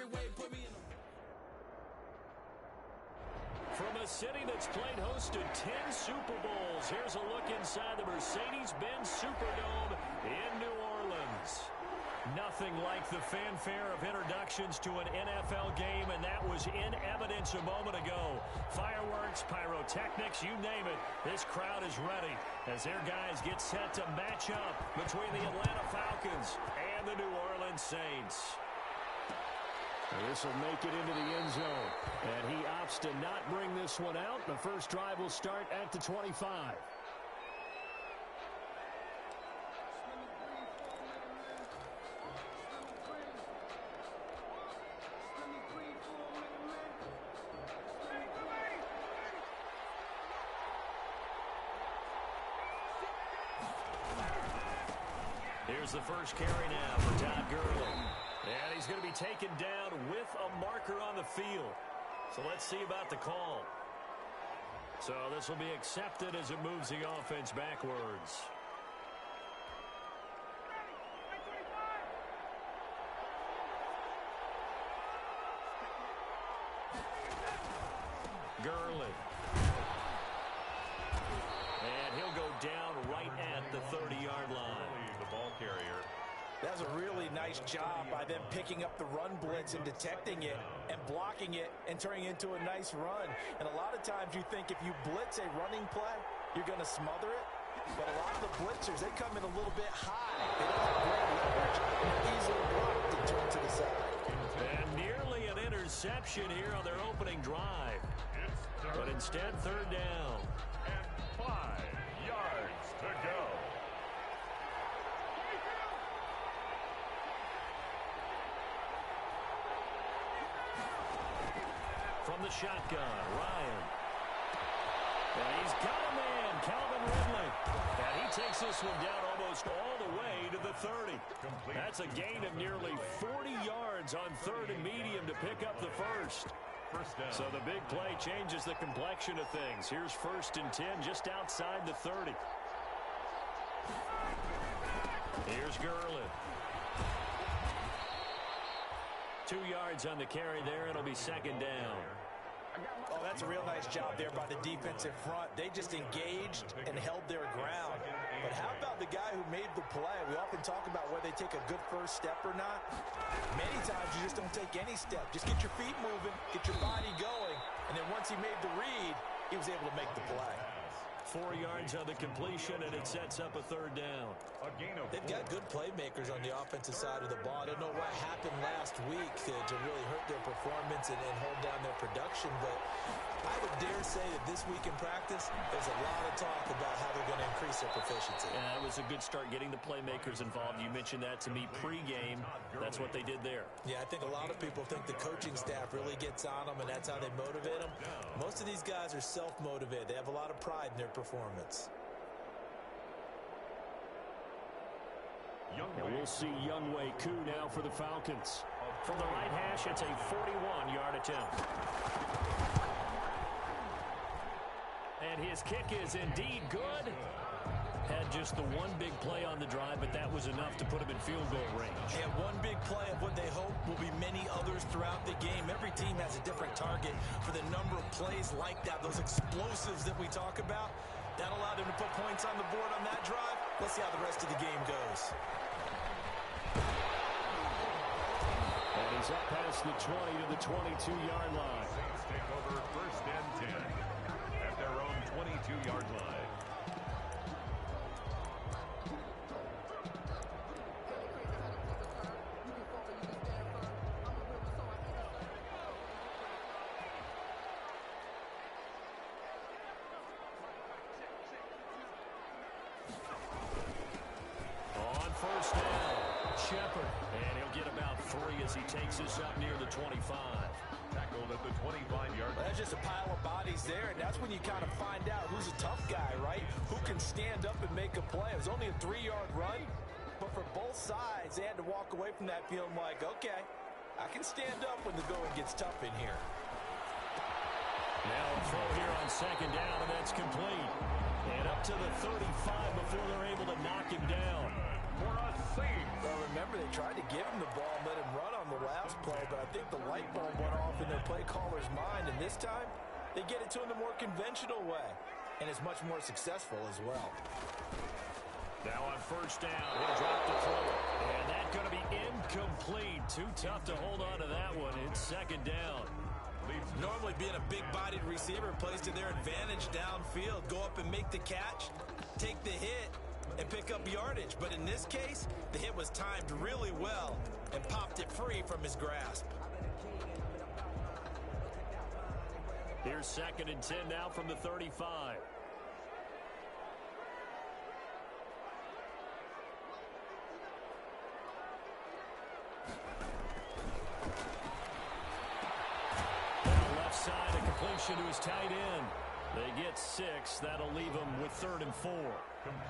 every way, put me in the... From a city that's played host to 10 Super Bowls, here's a look inside the Mercedes-Benz Superdome in New Orleans. Nothing like the fanfare of introductions to an NFL game, and that was in evidence a moment ago. Fireworks, pyrotechnics, you name it. This crowd is ready as their guys get set to match up between the Atlanta Falcons and the New Orleans Saints. This will make it into the end zone, and he opts to not bring this one out. The first drive will start at the 25. Here's the first carry now for Todd Gurley. And he's going to be taken down with a marker on the field. So let's see about the call. So this will be accepted as it moves the offense backwards. Gurley. And he'll go down right at the 30-yard line. The ball carrier. That was a really nice job by them picking up the run blitz and detecting it and blocking it and turning it into a nice run. And a lot of times you think if you blitz a running play, you're going to smother it. But a lot of the blitzers, they come in a little bit high. They don't have great leverage. They're easily blocked and turned to the side. And nearly an interception here on their opening drive. But instead, third down. And 5 yards to go. From the shotgun, Ryan. And he's got a man, Calvin Ridley. And he takes this one down almost all the way to the 30. That's a gain of nearly 40 yards on third and medium to pick up the first. First down. So the big play changes the complexion of things. Here's 1st and 10 just outside the 30. Here's Gurley. 2 yards on the carry there. It'll be second down. Oh, that's a real nice job there by the defensive front. They just engaged and held their ground. But how about the guy who made the play? We often talk about whether they take a good first step or not. Many times you just don't take any step. Just get your feet moving, get your body going, and then once he made the read, he was able to make the play. 4 yards on the completion, and it sets up a third down. They've got good playmakers on the offensive side of the ball. I don't know what happened last week to really hurt their performance and hold down their production, but I would dare say that this week in practice, there's a lot of talk about how they're going to increase their proficiency. Yeah, it was a good start getting the playmakers involved. You mentioned that to me pregame. That's what they did there. Yeah, I think a lot of people think the coaching staff really gets on them, and that's how they motivate them. Most of these guys are self-motivated. They have a lot of pride in their performance. And we'll see Younghoe Koo now for the Falcons. From the right hash, it's a 41-yard attempt. And his kick is indeed good. Had just the one big play on the drive, but that was enough to put him in field goal range. Yeah, one big play of what they hope will be many others throughout the game. Every team has a different target for the number of plays like that, those explosives that we talk about. That allowed him to put points on the board on that drive. Let's see how the rest of the game goes. And he's up past the 20 to the 22-yard line. Saints take over 1st and 10 at their own 22-yard line. First down, Shepard, and he'll get about 3 as he takes this up near the 25. Tackled at the 25-yard line. That's just a pile of bodies there, and that's when you kind of find out who's a tough guy, right? Who can stand up and make a play. It was only a 3-yard run, but for both sides, they had to walk away from that feeling like, okay, I can stand up when the going gets tough in here. Now a throw here on second down, and that's complete. And up to the 35 before they're able to knock him down. For a Saints. Well, remember, they tried to give him the ball and let him run on the last play, but I think the light bulb went off in their play caller's mind, and this time they get it to him the more conventional way, and it's much more successful as well. Now on first down, he'll drop the throw. And that's going to be incomplete. Too tough to hold on to that one. It's second down. Normally being a big-bodied receiver plays to their advantage downfield. Go up and make the catch, take the hit, and pick up yardage. But in this case, the hit was timed really well and popped it free from his grasp. Here's second and 10 now from the 35. Side, a completion to his tight end. They get 6. That'll leave them with 3rd and 4.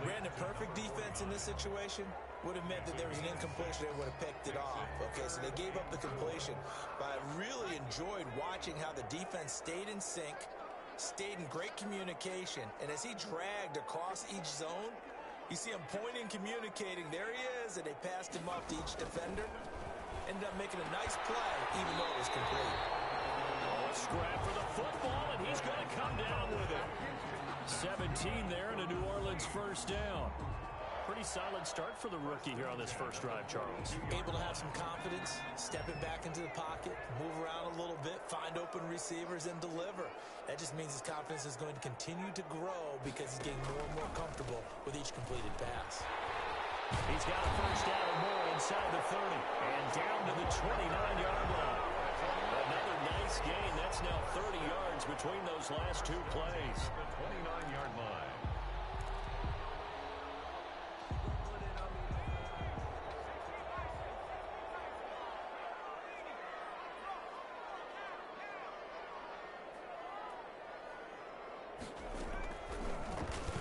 Brandon, perfect defense in this situation would have meant that there was an incompletion. They would have picked it off. Okay, so they gave up the completion. But I really enjoyed watching how the defense stayed in sync, stayed in great communication. And as he dragged across each zone, you see him pointing, communicating. There he is, and they passed him off to each defender. Ended up making a nice play, even though it was complete. Scrap for the football, and he's going to come down with it. 17 there and a New Orleans first down. Pretty solid start for the rookie here on this first drive, Charles. Able to have some confidence, stepping back into the pocket, move around a little bit, find open receivers, and deliver. That just means his confidence is going to continue to grow because he's getting more and more comfortable with each completed pass. He's got a first down or more inside the 30 and down to the 29-yard line. Another nice gain. That's now 30 yards between those last two plays. The 29-yard line.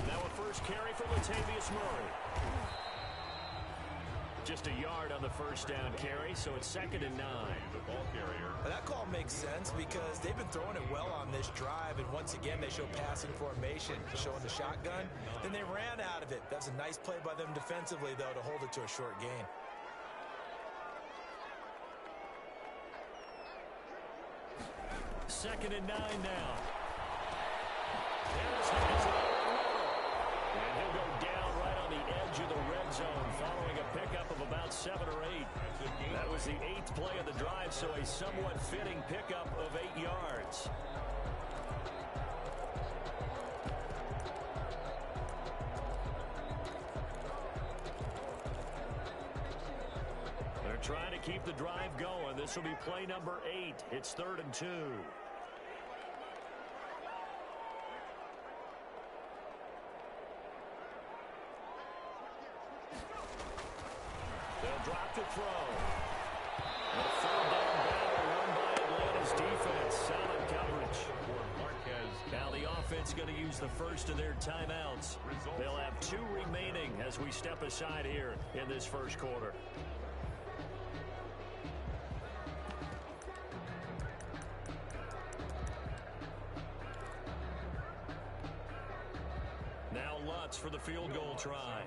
Now a first carry for Latavius Murray. Just a yard on the first down carry, so it's 2nd and 9. The ball carrier. That call makes sense because they've been throwing it well on this drive, and once again they show passing formation, showing the shotgun. Then they ran out of it. That's a nice play by them defensively, though, to hold it to a short gain. Second and 9 now. There's his and he'll go down right on the edge of the red zone following a pickup of about 7 or 8. That was the 8th play of the drive, so a somewhat fitting pickup of 8 yards. They're trying to keep the drive going. This will be play number 8. It's 3rd and 2. They'll drop to throw. And a 3rd down battle won by Atlanta's defense. Solid coverage. Now the offense going to use the first of their timeouts. They'll have 2 remaining as we step aside here in this first quarter. Now Lutz for the field goal try.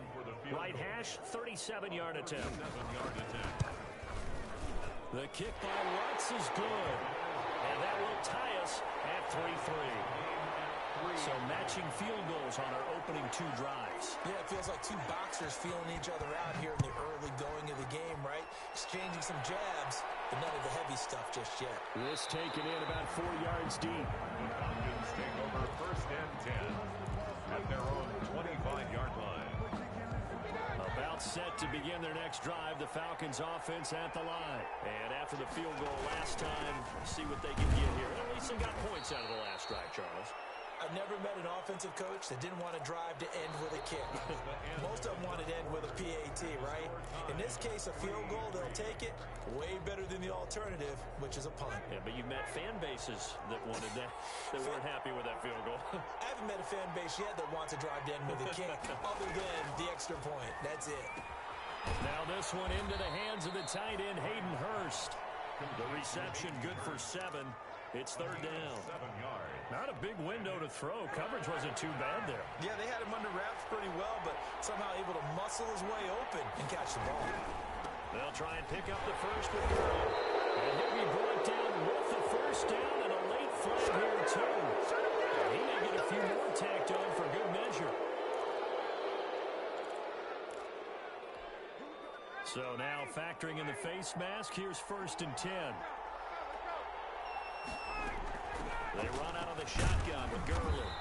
Right hash, 37-yard attempt. The kick by Lutz is good. And that will tie us at 3-3. So matching field goals on our opening 2 drives. Yeah, it feels like 2 boxers feeling each other out here in the early going of the game, right? Exchanging some jabs, but none of the heavy stuff just yet. This taken in about 4 yards deep. The Falcons take over 1st and 10 at their own 25-yard line. About set to begin their next drive. The Falcons offense at the line. And after the field goal last time, see what they can get here. At least they got points out of the last drive, Charles. I've never met an offensive coach that didn't want to drive to end with a kick. Most of them wanted to end with a PAT, right? In this case, a field goal, they'll take it. Way better than the alternative, which is a punt. Yeah, but you met fan bases that wanted that, that weren't happy with that field goal. I haven't met a fan base yet that wants to drive to end with a kick, other than the extra point. That's it. Now this one into the hands of the tight end, Hayden Hurst. The reception good for 7. It's 3rd down. 7 yards. Not a big window to throw. Coverage wasn't too bad there. Yeah, they had him under wraps pretty well, but somehow able to muscle his way open and catch the ball. They'll try and pick up the first with Curry. And he'll be brought down with the first down and a late flag here, too. He may get a few more tacked on for good measure. So now factoring in the face mask, here's 1st and 10. They run out of the shotgun with Gurley.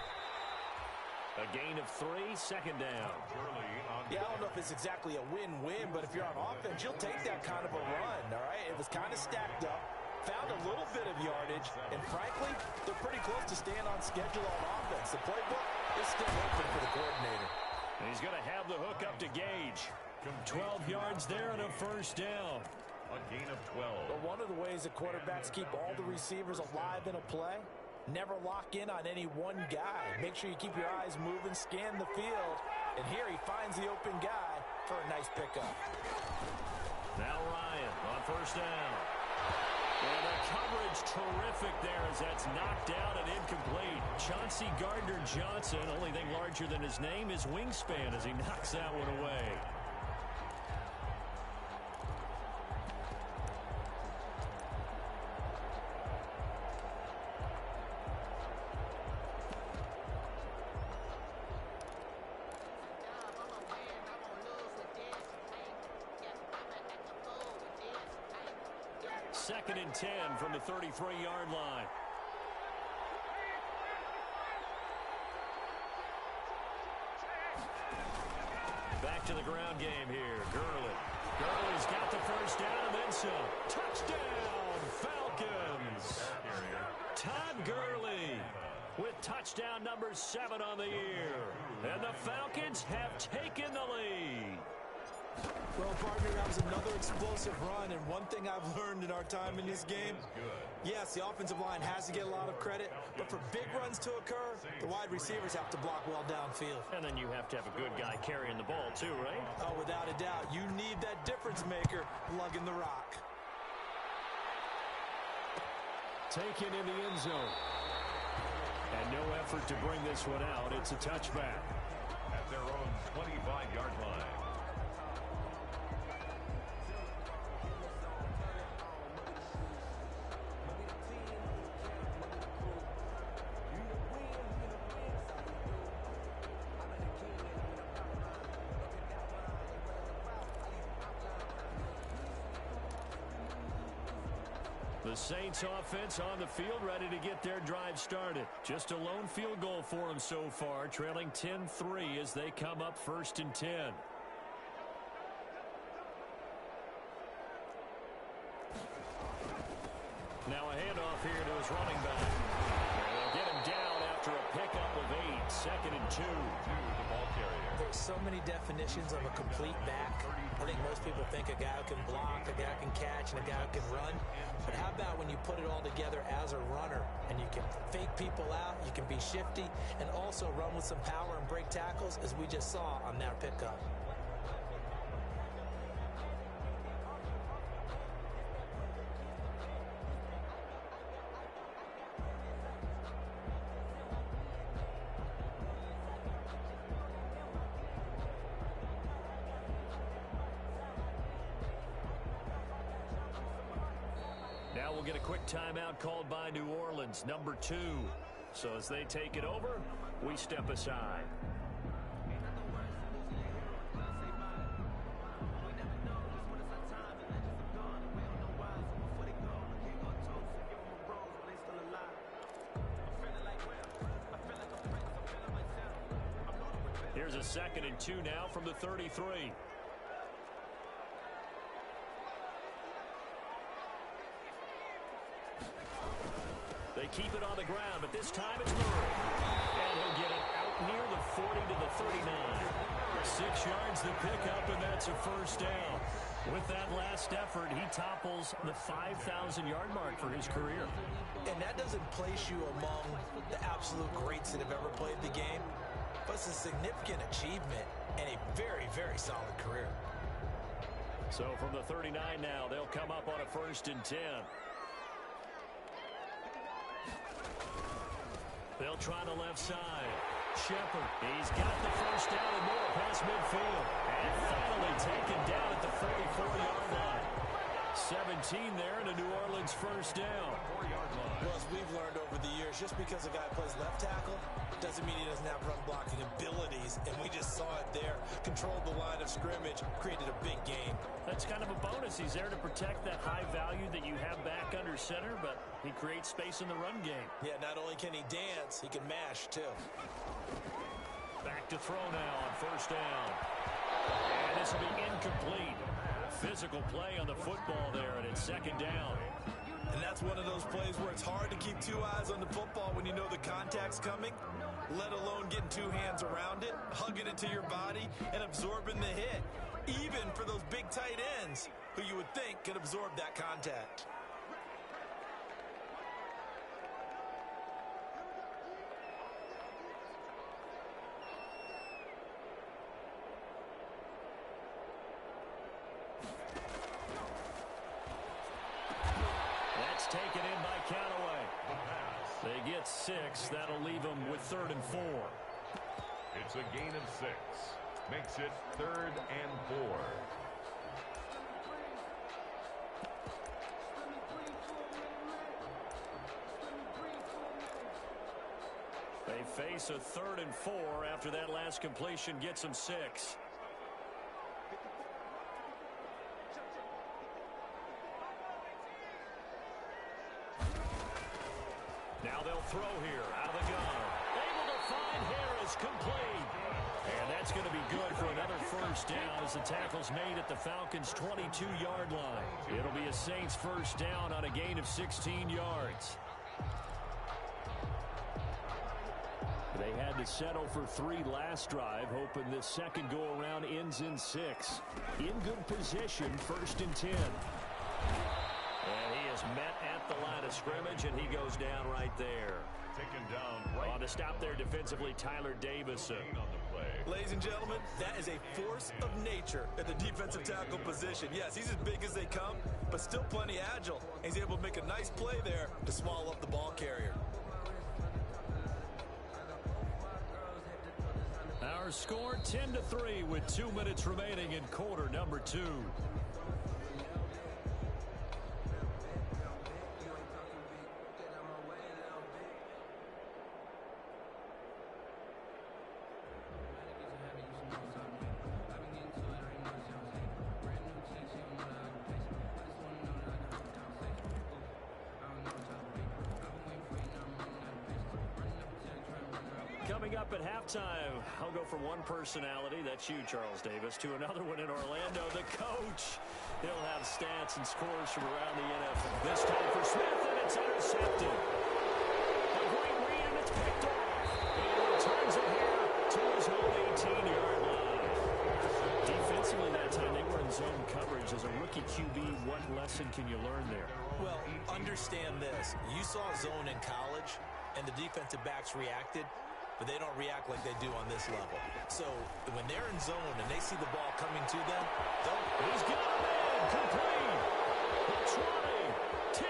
A gain of 3, 2nd down. Yeah, I don't know if it's exactly a win-win, but if you're on offense, you'll take that kind of a run, all right? It was kind of stacked up, found a little bit of yardage, and frankly, they're pretty close to staying on schedule on offense. The playbook is still open for the coordinator. And he's going to have the hook up to Gage. 12 yards there and a 1st down. A gain of 12. But one of the ways that quarterbacks keep all the receivers alive in a play, never lock in on any one guy. Make sure you keep your eyes moving, scan the field, and here he finds the open guy for a nice pickup. Now Ryan on 1st down. And the coverage terrific there as that's knocked out and incomplete. Chauncey Gardner-Johnson, only thing larger than his name is wingspan as he knocks that one away. Second and 10 from the 33-yard line. Back to the ground game here. Gurley. Gurley's got the first down and then some. Touchdown, Falcons. Todd Gurley with touchdown number 7 on the year. And the Falcons have taken the lead. Well, partner, that was another explosive run, and one thing I've learned in our time in this game, yes, the offensive line has to get a lot of credit, but for big runs to occur, the wide receivers have to block well downfield. And then you have to have a good guy carrying the ball too, right? Oh, without a doubt. You need that difference maker lugging the rock. Taken in the end zone. And no effort to bring this one out. It's a touchback. At their own 25-yard line. The Saints offense on the field, ready to get their drive started. Just a lone field goal for them so far, trailing 10-3 as they come up 1st and 10. Now a handoff here to his running back. They'll get him down after a pickup of 8, 2nd and 2. The ball carrier. There's so many definitions of a complete back. I think most people think a guy who can block, a guy who can catch, and a guy who can run. But how about when you put it all together as a runner and you can fake people out, you can be shifty, and also run with some power and break tackles, as we just saw on that pickup. Now we'll get a quick timeout called by New Orleans, number 2. So as they take it over, we step aside. Here's a 2nd and 2 now from the 33. They keep it on the ground, but this time it's Murray. And he'll get it out near the 40 to the 39. 6 yards the pickup, and that's a 1st down. With that last effort, he topples the 5,000-yard mark for his career. And that doesn't place you among the absolute greats that have ever played the game, but it's a significant achievement and a very, very solid career. So from the 39 now, they'll come up on a 1st and 10. They'll try the left side. Shepard, he's got the first down and more past midfield. And finally taken down at the 44-yard line. 17 there and a New Orleans first down. 4-yard line. Well, as we've learned over the years, just because a guy plays left tackle doesn't mean he doesn't have run blocking abilities, and we just saw it there. Controlled the line of scrimmage, created a big gain. That's kind of a bonus. He's there to protect that high value that you have back under center, but he creates space in the run game. Yeah, not only can he dance, he can mash, too. Back to throw now on first down. And this will be incomplete. Physical play on the football there, and it's second down. And that's one of those plays where it's hard to keep two eyes on the football when you know the contact's coming, let alone getting two hands around it, hugging it to your body, and absorbing the hit, even for those big tight ends who you would think could absorb that contact. Taken in by Callaway. They get 6. That'll leave them with 3rd and 4. It's a gain of 6. Makes it 3rd and 4. They face a 3rd and 4 after that last completion gets them 6. Now they'll throw here out of the gun. Able to find Harris, complete. And that's going to be good for another first down as the tackle's made at the Falcons' 22-yard line. It'll be a Saints first down on a gain of 16 yards. They had to settle for 3 last drive, hoping this second go-around ends in 6. In good position, 1st and 10. And he is met at the line of scrimmage, and he goes down right there. Taken down right. On to stop there defensively, Tyler Davison. On the play. Ladies and gentlemen, that is a force of nature at the defensive tackle position. Yes, he's as big as they come, but still plenty agile. He's able to make a nice play there to swallow up the ball carrier. Our score 10-3 with 2 minutes remaining in quarter number 2. Coming up at halftime, I'll go from one personality, that's you, Charles Davis, to another one in Orlando, the coach. He'll have stats and scores from around the NFL. This time for Smith, and it's intercepted. A great read, and it's picked off. He returns it here to his own 18-yard line. Defensively that time, they were in zone coverage. As a rookie QB, what lesson can you learn there? Well, understand this. You saw zone in college, and the defensive backs reacted, but they don't react like they do on this level. So when they're in zone and they see the ball coming to them, he's got him in, complete. 20, 10,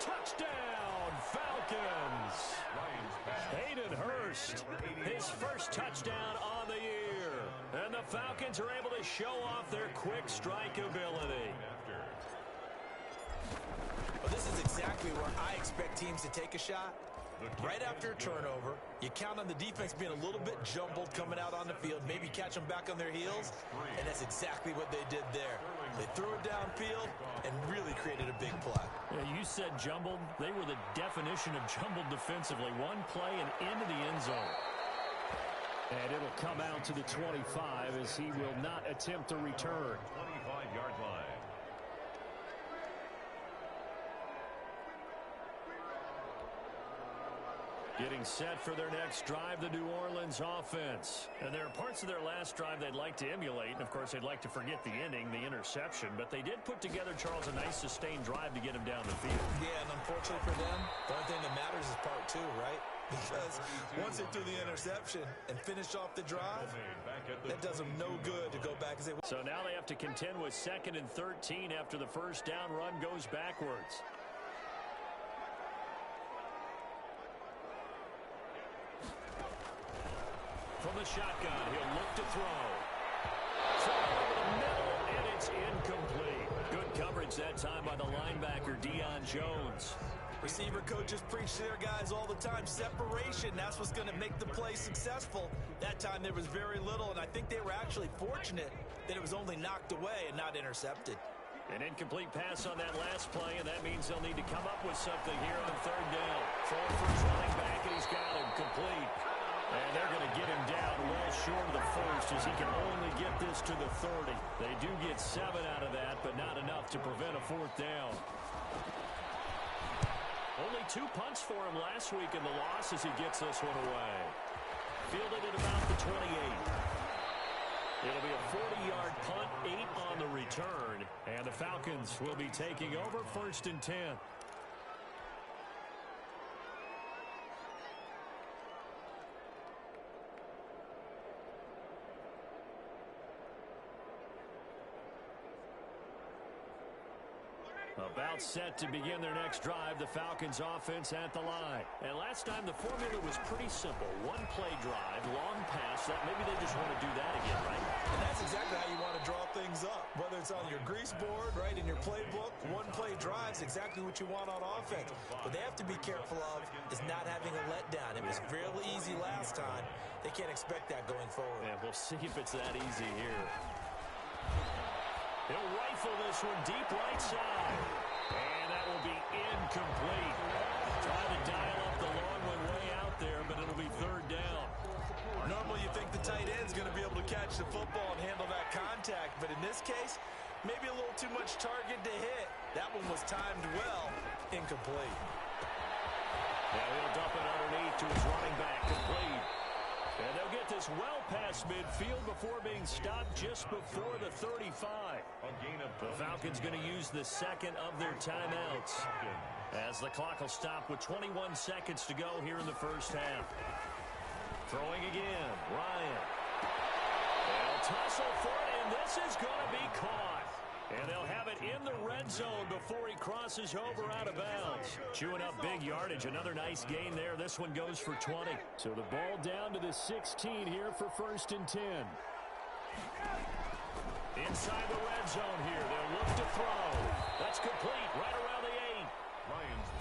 touchdown, Falcons. Hayden Hurst, his first touchdown on the year. And the Falcons are able to show off their quick strike ability. Well, this is exactly where I expect teams to take a shot. Right after a turnover, you count on the defense being a little bit jumbled coming out on the field, maybe catch them back on their heels, and that's exactly what they did there. They threw it downfield and really created a big play. Yeah, you said jumbled. They were the definition of jumbled defensively. One play and into the end zone. And it'll come out to the 25 as he will not attempt a return. 25-yard line. Getting set for their next drive, the New Orleans offense. And there are parts of their last drive they'd like to emulate. And, of course, they'd like to forget the ending, the interception. But they did put together, Charles, a nice sustained drive to get him down the field. Yeah, and unfortunately for them, the only thing that matters is part 2, right? Because once they threw the interception and finished off the drive, that does them no good to go back and say. So now they have to contend with 2nd and 13 after the first down run goes backwards. From the shotgun, he'll look to throw. Throw over the middle, and it's incomplete. Good coverage that time by the linebacker, Deion Jones. Receiver coaches preach to their guys all the time. Separation, that's what's going to make the play successful. That time there was very little, and I think they were actually fortunate that it was only knocked away and not intercepted. An incomplete pass on that last play, and that means they'll need to come up with something here on third down. Throwing for his running back, and he's got him complete. And they're going to get him down well short of the first, as he can only get this to the 30. They do get 7 out of that, but not enough to prevent a fourth down. Only 2 punts for him last week in the loss as he gets this one away. Fielded at about the 28. It'll be a 40-yard punt, 8 on the return, and the Falcons will be taking over 1st and 10. About set to begin their next drive, the Falcons offense at the line. And last time the formula was pretty simple. One play drive, long pass. That maybe they just want to do that again, right? And that's exactly how you want to draw things up. Whether it's on your grease board, right, in your playbook, one play drive is exactly what you want on offense. What they have to be careful of is not having a letdown. It was really easy last time. They can't expect that going forward. Yeah, we'll see if it's that easy here. He'll rifle this one deep right side. And that will be incomplete. Try to dial up the long one way out there, but it'll be third down. Normally you think the tight end's going to be able to catch the football and handle that contact, but in this case, maybe a little too much target to hit. That one was timed well, incomplete. Now he'll dump it underneath to his running back, complete. And they'll get this well past midfield before being stopped just before the 35. The Falcons going to use the second of their timeouts as the clock will stop with 21 seconds to go here in the first half. Throwing again, Ryan. They'll tussle for it, and this is going to be caught. And they'll have it in the red zone before he crosses over out of bounds. Chewing up big yardage. Another nice gain there. This one goes for 20. So the ball down to the 16 here for 1st and 10. Inside the red zone here. They'll look to throw. That's complete right around the 8.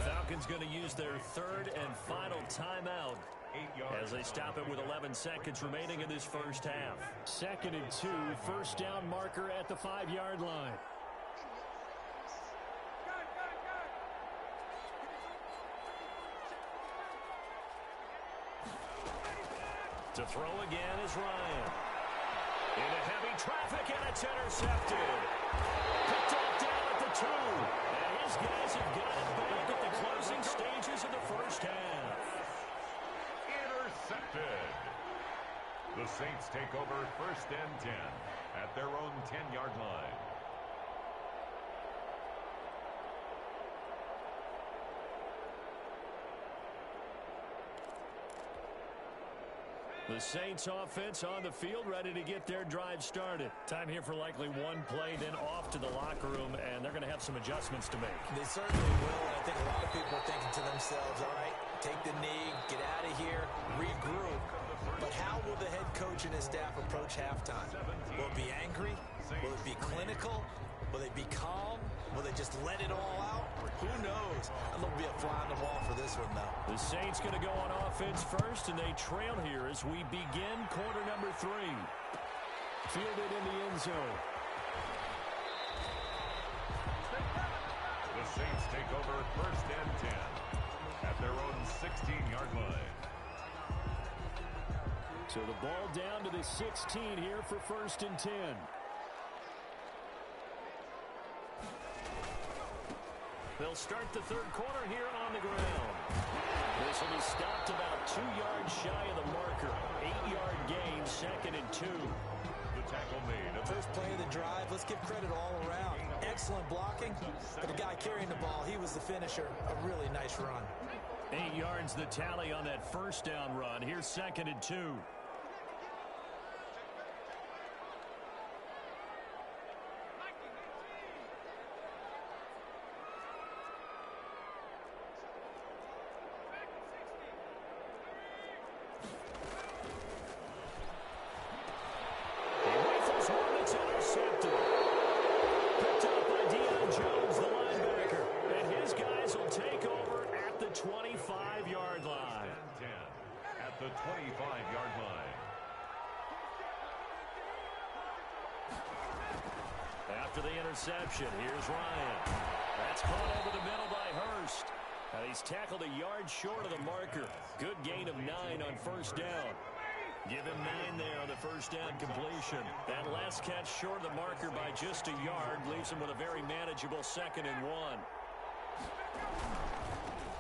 Falcons going to use their third and final timeout as they stop it with 11 seconds remaining in this first half. 2nd and 2, first down marker at the 5-yard line. To throw again is Ryan. Into heavy traffic, and it's intercepted. Picked up down at the 2. And his guys have got it back at the closing stages of the first half. Intercepted. The Saints take over 1st and 10 at their own 10-yard line. The Saints offense on the field, ready to get their drive started. Time here for likely one play, then off to the locker room, and they're going to have some adjustments to make. They certainly will, and I think a lot of people are thinking to themselves, all right, take the knee, get out of here, regroup. But how will the head coach and his staff approach halftime? Will it be angry? Will it be clinical? Will they be calm? Will they just let it all out? Who knows? And there'll be a fly on the wall for this one, though. The Saints going to go on offense first, and they trail here as we begin quarter number 3. Fielded in the end zone. The Saints take over 1st and 10 at their own 16-yard line. So the ball down to the 16 here for 1st and 10. They'll start the third quarter here on the ground. This will be stopped about 2 yards shy of the marker. 8-yard gain, 2nd and 2. The tackle made. First play of the drive, let's give credit all around. Excellent blocking, but the guy carrying the ball, he was the finisher. A really nice run. 8 yards the tally on that first down run. Here's 2nd and 2. He rifles one that's intercepted. Picked up by Deion 25-yard line. After the interception, here's Ryan. That's caught over the middle by Hurst. And he's tackled a yard short of the marker. Good gain of 9 on first down. Give him 9 there on the first down completion. That last catch short of the marker by just a yard leaves him with a very manageable 2nd and 1.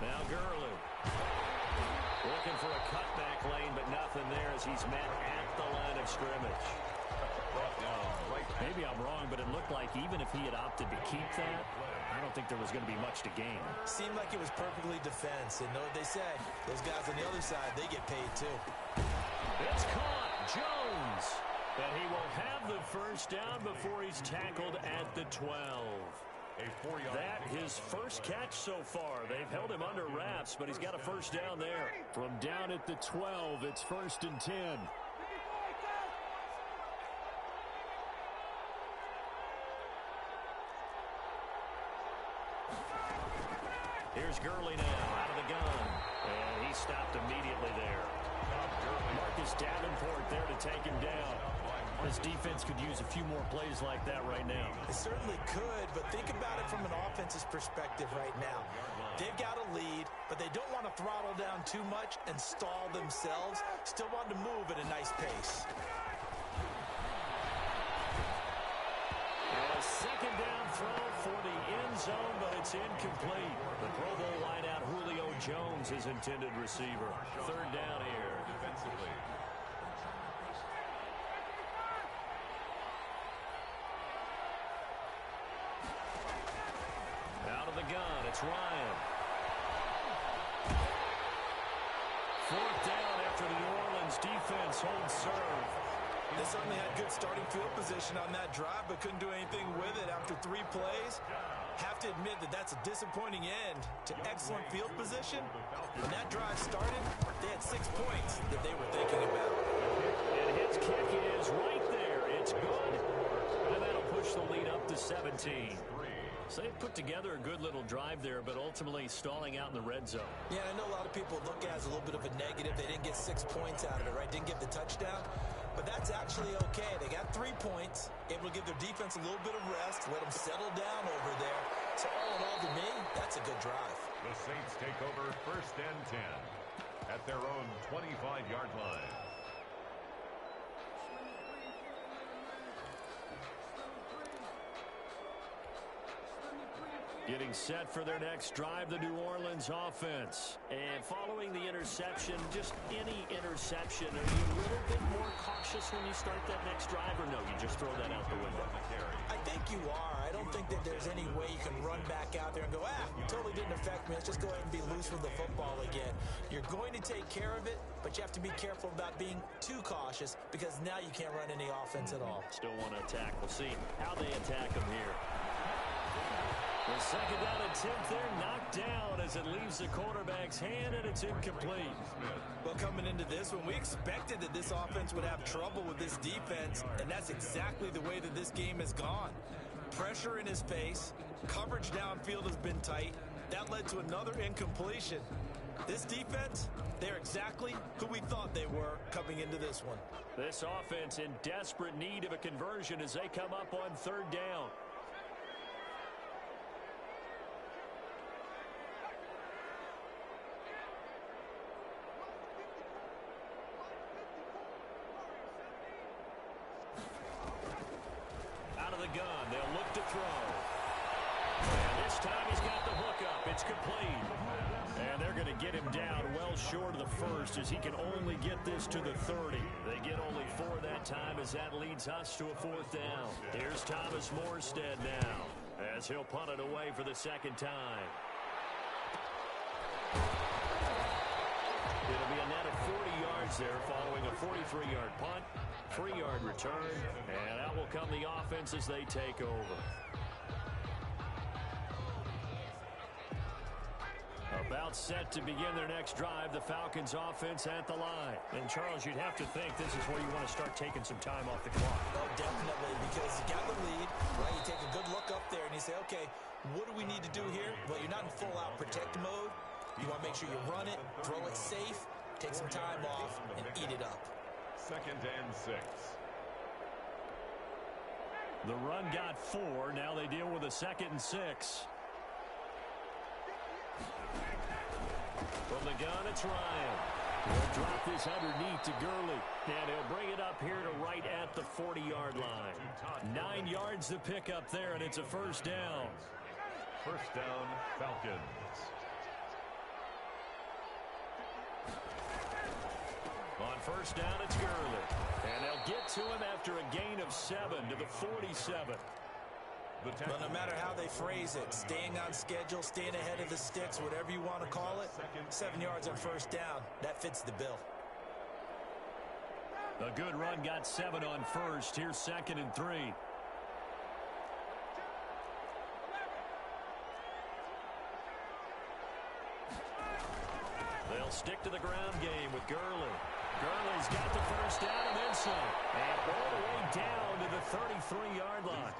Now Gurley. Looking for a cutback lane, but nothing there as he's met at the line of scrimmage. Maybe I'm wrong, but it looked like even if he had opted to keep that, I don't think there was going to be much to gain. Seemed like it was perfectly defense. And know what they say, those guys on the other side, they get paid too. It's caught. Jones. And he will have the first down before he's tackled at the 12. That his first catch so far. They've held him under wraps, but he's got a first down there. From down at the 12, it's 1st and 10. Here's Gurley now out of the gun. And he stopped immediately there. Marcus Davenport there to take him down. This defense could use a few more plays like that right now. It certainly could, but think about it from an offense's perspective right now. They've got a lead, but they don't want to throttle down too much and stall themselves. Still want to move at a nice pace. A second down throw for the end zone, but it's incomplete. The Pro Bowl wideout Julio Jones is intended receiver. 3rd down here. Defensively. Out of the gun, it's Ryan. 4th down after the New Orleans defense holds serve. They certainly had good starting field position on that drive, but couldn't do anything with it after 3 plays. Have to admit that that's a disappointing end to excellent field position. When that drive started, they had 6 points that they were thinking about. And his kick is right there. It's good. And that'll push the lead up to 17. So they put together a good little drive there, but ultimately stalling out in the red zone. Yeah, I know a lot of people look at it as a little bit of a negative. They didn't get 6 points out of it, right? Didn't get the touchdown. But that's actually okay. They got 3 points, able to give their defense a little bit of rest, let them settle down over there. So all in all, to me, that's a good drive. The Saints take over 1st and 10 at their own 25-yard line. Getting set for their next drive, the New Orleans offense. And following the interception, just any interception, are you a little bit more cautious when you start that next drive, or no, you just throw that out the window? I think you are. I don't think that there's any way you can run back out there and go, totally didn't affect me. Let's just go ahead and be loose with the football again. You're going to take care of it, but you have to be careful about being too cautious because now you can't run any offense at all. Still want to attack. We'll see how they attack them here. The second down attempt there knocked down as it leaves the quarterback's hand, and it's incomplete. Well, coming into this one, we expected that this offense would have trouble with this defense, and that's exactly the way that this game has gone. Pressure in his face, coverage downfield has been tight. That led to another incompletion. This defense, they're exactly who we thought they were coming into this one. This offense in desperate need of a conversion as they come up on 3rd down. Gun. They'll look to throw. And this time he's got the hook up. It's complete. And they're going to get him down well short of the first as he can only get this to the 30. They get only 4 that time as that leads us to a 4th down. Here's Thomas Morstead now as he'll punt it away for the 2nd time. It'll be a net of 40 yards there following a 43-yard punt. 3-yard return, and out will come the offense as they take over. About set to begin their next drive, the Falcons offense at the line. And Charles, you'd have to think this is where you want to start taking some time off the clock. Oh, definitely, because you got the lead, right? You take a good look up there and you say, okay, what do we need to do here? Well, you're not in full-out protect mode. You want to make sure you run it, throw it safe, Take some time off and eat it up. 2nd and 6. The run got 4. Now they deal with a 2nd and 6. From the gun, it's Ryan. He'll drop this underneath to Gurley. And he'll bring it up here to right at the 40-yard line. 9 yards to pick up there, and it's a first down. First down, Falcons. On first down, it's Gurley. And they'll get to him after a gain of 7 to the 47. But no matter how they phrase it, staying on schedule, staying ahead of the sticks, whatever you want to call it, 7 yards on first down, that fits the bill. A good run got 7 on first. Here's 2nd and 3. They'll stick to the ground game with Gurley. Gurley's got the first down and then some. And all the way down to the 33-yard line.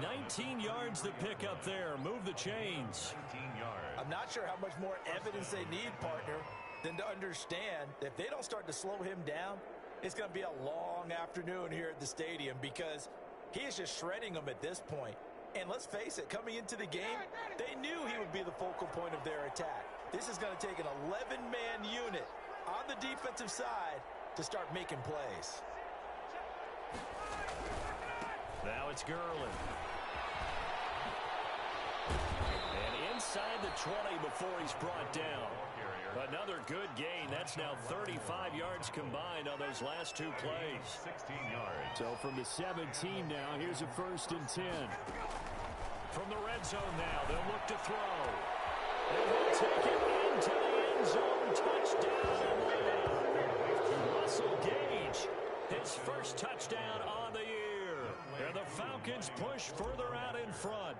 19 yards to pick up there. Move the chains. 19 yards. I'm not sure how much more evidence they need, partner, than to understand that if they don't start to slow him down, it's going to be a long afternoon here at the stadium because he is just shredding them at this point. And let's face it, coming into the game, they knew he would be the focal point of their attack. This is going to take an 11-man unit on the defensive side to start making plays. Now it's Gurley. And inside the 20 before he's brought down. Another good gain. That's now 35 yards combined on those last 2 plays. 16 yards. So from the 17 now, here's a 1st and 10. From the red zone now, they'll look to throw. And he'll take it into the end zone. Touchdown. Russell Gage, his first touchdown on the year. And the Falcons push further out in front.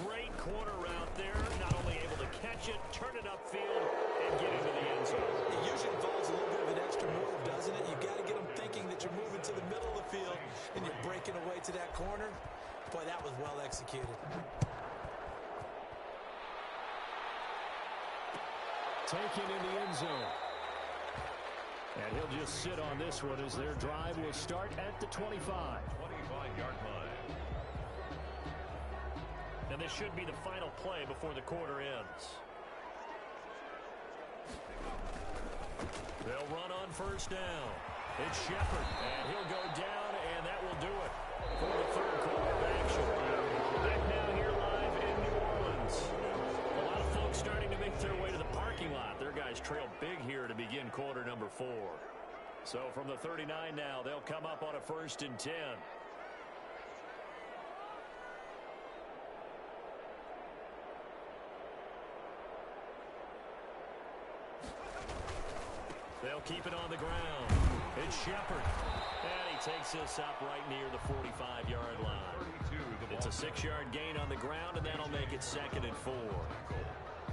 Great corner route there. Not only able to catch it, turn it upfield, and get into the end zone. It usually involves a little bit of an extra move, doesn't it? You've got to get them thinking that you're moving to the middle of the field and you're breaking away to that corner. Boy, that was well executed. Taken in the end zone. And he'll just sit on this one as their drive will start at the 25. 25-yard line. And this should be the final play before the quarter ends. They'll run on first down. It's Shepard, and he'll go down, and that will do it for the third quarter of action. Back now here live in New Orleans. A lot of folks starting to make their way to the parking lot. Their guys trail big here to begin quarter number 4. So from the 39 now, they'll come up on a 1st and 10. They'll keep it on the ground. It's Shepard. And he takes this up right near the 45-yard line. It's a 6-yard gain on the ground, and that'll make it 2nd and 4.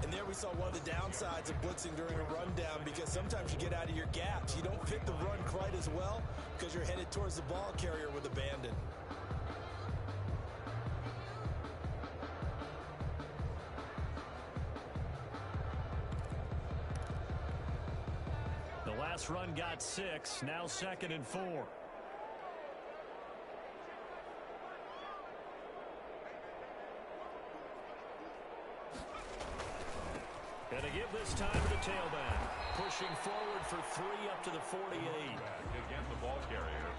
And there we saw one of the downsides of blitzing during a rundown because sometimes you get out of your gaps. You don't fit the run quite as well because you're headed towards the ball carrier with abandon. The last run got 6, now 2nd and 4. And to give this time to the tailback. Pushing forward for 3 up to the 48. Again, the ball carrier.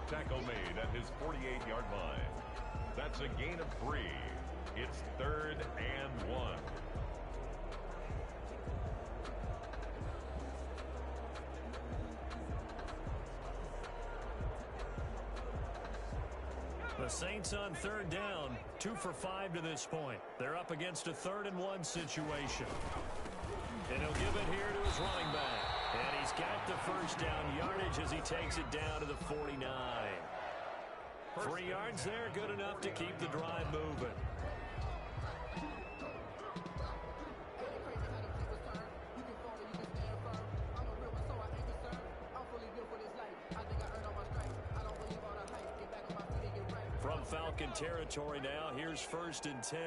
Tackle made at his 48-yard line. That's a gain of 3. It's 3rd and 1. The Saints on 3rd down, 2 for 5 to this point. They're up against a 3rd and 1 situation. And he'll give it here to his running back. And he's got the first down yardage as he takes it down to the 49. 3 yards there, good enough to keep the drive moving. From Falcon territory now, here's 1st and 10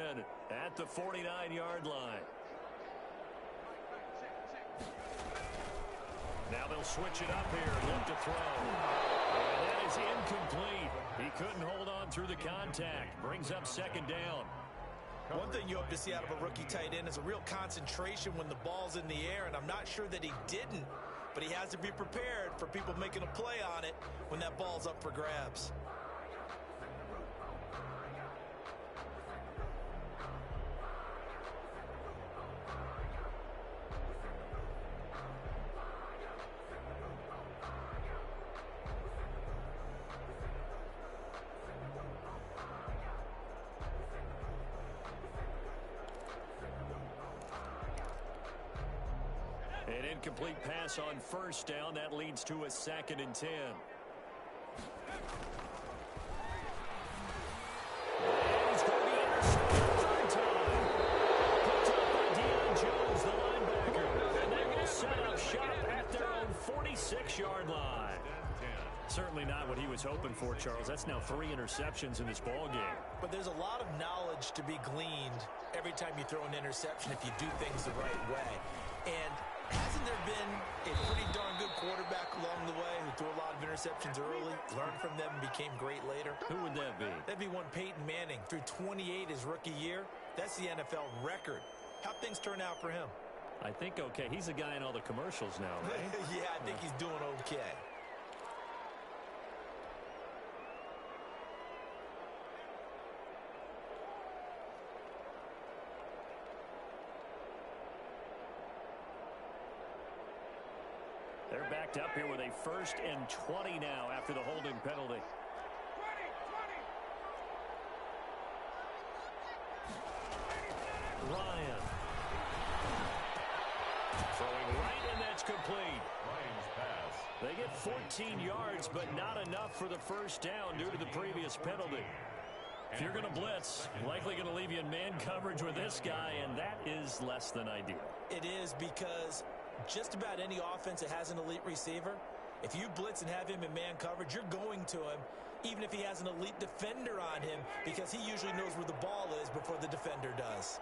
at the 49-yard line. Now they'll switch it up here. Look to throw. And that is incomplete. He couldn't hold on through the contact. Brings up second down. One thing you hope to see out of a rookie tight end is a real concentration when the ball's in the air, and I'm not sure that he didn't, but he has to be prepared for people making a play on it when that ball's up for grabs. An incomplete pass on first down. That leads to a 2nd and 10. He's going to be intercepted third time. Picked up by Deion Jones, the linebacker. And they will set up shop at their own 46-yard line. Certainly not what he was hoping for, Charles. That's now 3 interceptions in this ball game. But there's a lot of knowledge to be gleaned every time you throw an interception if you do things the right way. And hasn't there been a pretty darn good quarterback along the way who threw a lot of interceptions early, learned from them, and became great later? Who would that be? That'd be one Peyton Manning. Threw 28 his rookie year. That's the NFL record. How'd things turn out for him? I think okay. He's a guy in all the commercials now, right? Yeah, I think he's doing okay. They're backed up here with a 1st and 20 now after the holding penalty. Ryan. Throwing right, and that's complete. Ryan's pass. They get 14 yards, but not enough for the first down due to the previous penalty. If you're going to blitz, likely going to leave you in man coverage with this guy, and that is less than ideal. It is, because just about any offense that has an elite receiver, if you blitz and have him in man coverage, you're going to him, even if he has an elite defender on him, because he usually knows where the ball is before the defender does.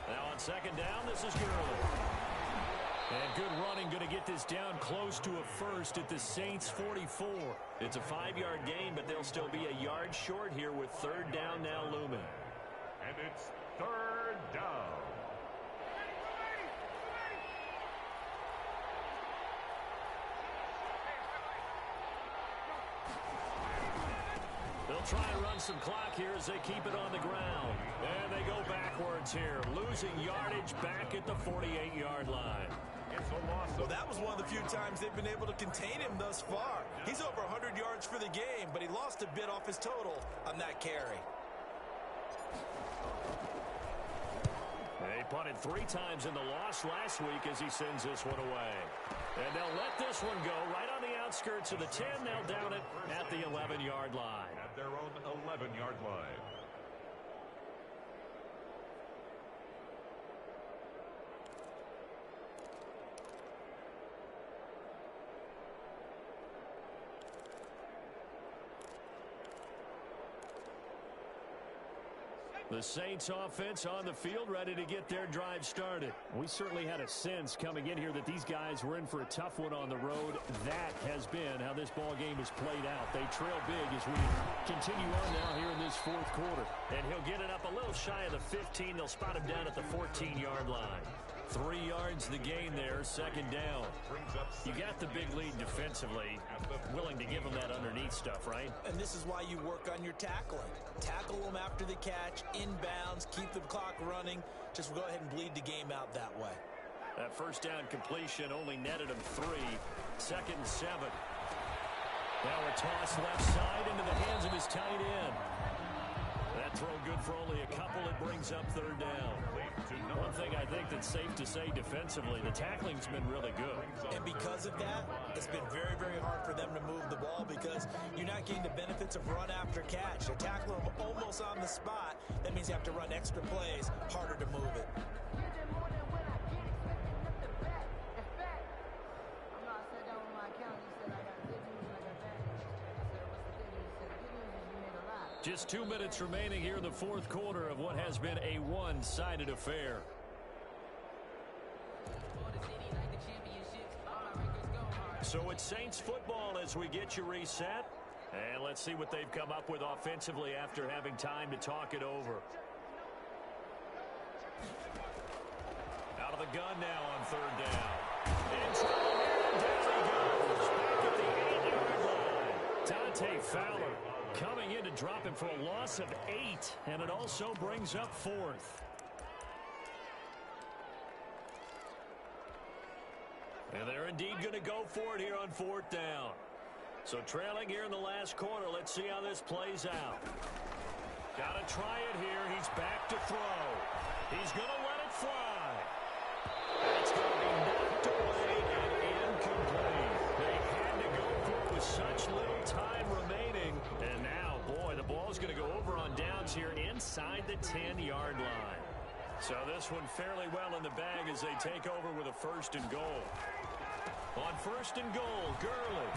Now on second down, this is Gurley. And good running, going to get this down close to a 1st at the Saints' 44. It's a 5-yard gain, but they'll still be a yard short here with 3rd down now looming. And it's 3rd down. They'll try and run some clock here as they keep it on the ground. And they go backwards here, losing yardage back at the 48-yard line. It's a loss. Well, that was one of the few times they've been able to contain him thus far. He's over 100 yards for the game, but he lost a bit off his total on that carry. They punted 3 times in the loss last week as he sends this one away. And they'll let this one go right on the outskirts of the 10. They'll down it at the 11-yard line. At their own 11-yard line. The Saints offense on the field, ready to get their drive started. We certainly had a sense coming in here that these guys were in for a tough one on the road. That has been how this ball game has played out. They trail big as we continue on now here in this 4th quarter. And he'll get it up a little shy of the 15. They'll spot him down at the 14-yard line. 3 yards the gain there, 2nd down. You got the big lead defensively, willing to give them that underneath stuff, right? And this is why you work on your tackling. Tackle them after the catch, inbounds, keep the clock running. Just go ahead and bleed the game out that way. That first down completion only netted him 3. 2nd and 7. Now a toss left side into the hands of his tight end. That throw good for only a couple. It brings up 3rd down. One thing I think that's safe to say defensively, the tackling's been really good. And because of that, it's been very, very hard for them to move the ball because you're not getting the benefits of run after catch. They're tackling them almost on the spot. That means you have to run extra plays, harder to move it. Just 2 minutes remaining here in the 4th quarter of what has been a one-sided affair. So it's Saints football as we get you reset. And let's see what they've come up with offensively after having time to talk it over. Out of the gun now on third down. In trouble here, down he goes. Back at the 8-yard line. Dante Fowler coming in to drop him for a loss of 8. And it also brings up fourth. And they're indeed going to go for it here on fourth down. So trailing here in the last quarter. Let's see how this plays out. Got to try it here. He's back to throw. He's going to let it fly. It's going to be knocked away and incomplete. They had to go for it with such little time remaining. And now, boy, the ball's going to go over on downs here inside the 10-yard line. So this one fairly well in the bag as they take over with a first and goal. On first and goal, Gurley.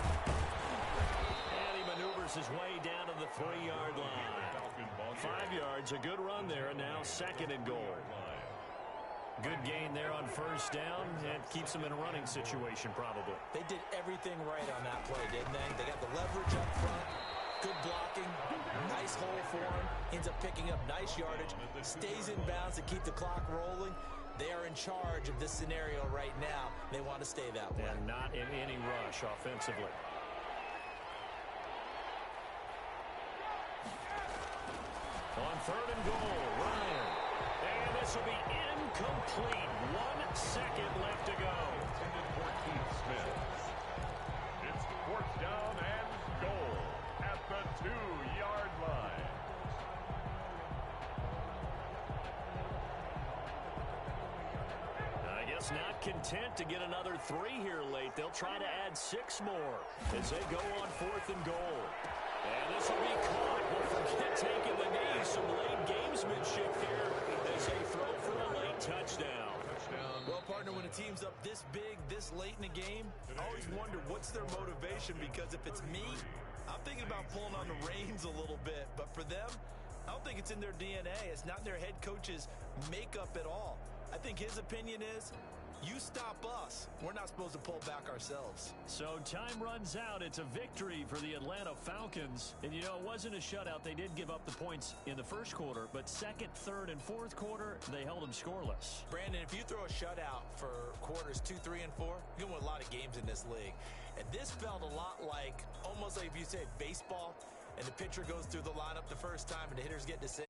And he maneuvers his way down to the 3-yard line. 5 yards, a good run there, and now second and goal. Good gain there on first down, and keeps them in a running situation probably. They did everything right on that play, didn't they? They got the leverage up front, good blocking, nice hole for him, ends up picking up nice yardage, stays in bounds to keep the clock rolling. They are in charge of this scenario right now. They want to stay that way. And not in any rush offensively. On third and goal, Ryan. And this will be incomplete. 1 second left to go. Intended for Keith Smith. It's fourth down and goal at the 2-yard line. I guess not content to get another 3 here late. They'll try to add 6 more as they go on fourth and goal. And this will be caught. We'll forget taking the knee. Some late gamesmanship here as they throw for a late touchdown. Well, partner, when a team's up this big, this late in the game, I always wonder what's their motivation, because if it's me, I'm thinking about pulling on the reins a little bit. But for them, I don't think it's in their DNA. It's not in their head coach's makeup at all. I think his opinion is, you stop us. We're not supposed to pull back ourselves. So time runs out. It's a victory for the Atlanta Falcons. And, you know, it wasn't a shutout. They did give up the points in the first quarter, but second, third, and fourth quarter, they held them scoreless. Brandon, if you throw a shutout for quarters 2, 3, and 4, you're going to win a lot of games in this league. And this felt a lot like, almost like if you say baseball, and the pitcher goes through the lineup the first time and the hitters get to say,